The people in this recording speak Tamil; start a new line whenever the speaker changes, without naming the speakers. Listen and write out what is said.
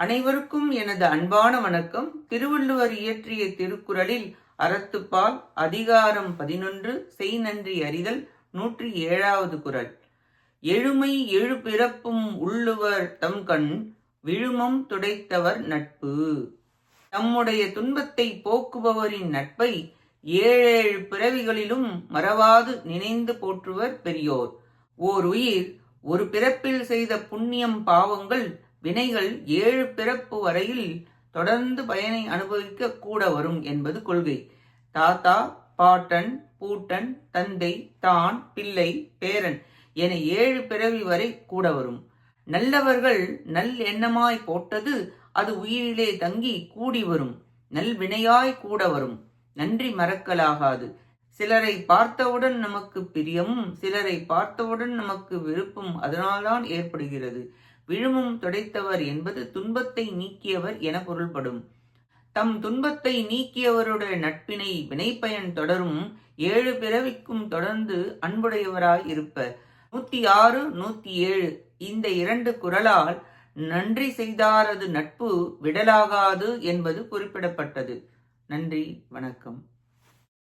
அனைவருக்கும் எனது அன்பான வணக்கம். திருவள்ளுவர் இயற்றிய திருக்குறளில் அறத்துப்பால் அதிகாரம் 11 செய் நன்றி அறிதல் 107வது குறள். எழுமை எழு பிறப்பும் உள்ளுவர் தம்கண் விழுமம் துடைத்தவர் நட்பு. தம்முடைய துன்பத்தை போக்குபவரின் நட்பை ஏழேழு பிறவிகளிலும் மறவாது நினைந்து போற்றுவர் பெரியோர். ஓர் உயிர் ஒரு பிறப்பில் செய்த புண்ணியம் பாவங்கள் வினைகள் 7 பிறப்பு வரையில் தொடர்ந்து பயனை அனுபவிக்க கூட வரும் என்பது கொள்கை. தாத்தா, பாட்டன், பூட்டன், தந்தை, தான், பிள்ளை, பேரன் என 7 பிறவி வரை கூட வரும். நல்லவர்கள் நல் எண்ணமாய் போட்டது அது உயிரிலே தங்கி கூடி வரும். நல் வினையாய் கூட வரும். நன்றி மறக்கலாகாது. சிலரை பார்த்தவுடன் நமக்கு பிரியமும் சிலரை பார்த்தவுடன் நமக்கு விருப்பம் அதனால்தான் ஏற்படுகிறது. விழுமம் துடைத்தவர் என்பது துன்பத்தை நீக்கியவர் என பொருள்படும். தம் துன்பத்தை நீக்கியவருடைய நட்பினை வினைப்பயன் தொடரும் 7 பிறவிக்கும் தொடர்ந்து அன்புடையவராய் இருப்பர். 106, 107 இந்த 2 குறளால் நன்றி செய்தாரது நட்பு விடலாகாது என்பது குறிப்பிடப்பட்டது. நன்றி, வணக்கம்.